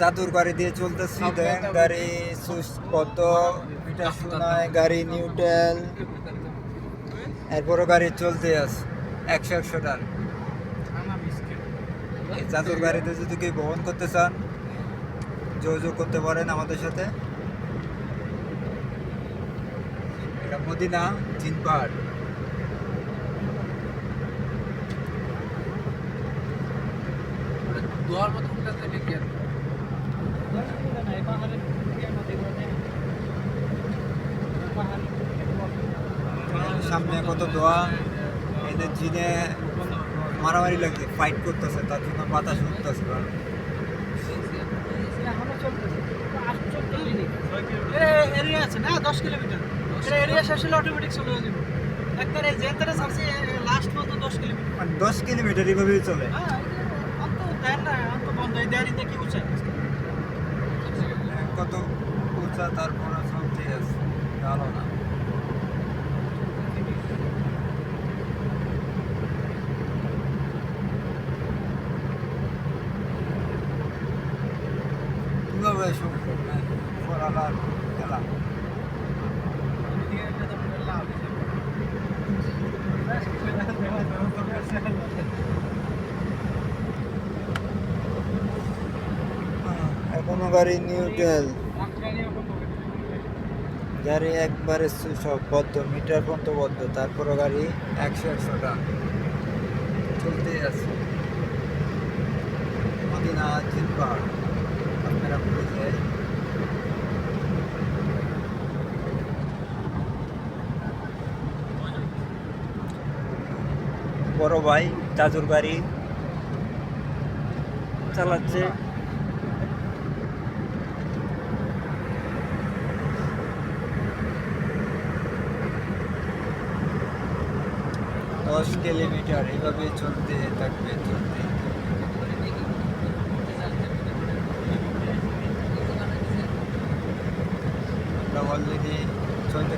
চাদর গাড়ি দিয়ে চলতেছি, দেখেন গাড়ি সুইচ কত মিটার শোনায়, গাড়ি নিউট্রাল, এরপরও গাড়ি চলতে আছে 100 টান। এই চাদর গাড়িতে যদি কেউ ভ্রমণ করতে চান যোগাযোগ করতে পারেন আমাদের সাথে। এটা মদিনা চীন পাহাড়। সামনে কত দোয়া, এদের জিনে মারামারি লাগছে, ফাইট করতেছে, তার জন্য বাতাস উঠতেছে। এরিয়া আছে না 10 কিলোমিটার, এরিয়া শেষ হলে অটোমেটিক চলে যাবে। একবারে যেখানে ছাড়ছি লাস্ট পর্যন্ত 10 কিলোমিটার, মানে 10 কিলোমিটার এইভাবেই চলে। হ্যাঁ অন্ত দেন না, অন্ত বন্ধ। এই দেয়ারিতে কি উঁচা কত উঁচা, তারপর চলতে আছে, ভালো না। কিভাবে সম্ভব না ফরালার খেলা। এখনো গাড়ি নিউট্রাল, গাড়ি একবারে সব বদ্ধ, মিটার পর্যন্ত বদ্ধ, তারপরও গাড়ি 100 টান চলতেই আছে। মদিনা চীন পাহাড় আপনারা ভুলে যায়। বড় ভাই চাদর গাড়ি চালাচ্ছে। দশ কিলোমিটার এইভাবে চলতে থাকবে, চলতে। অলরেডি চলতে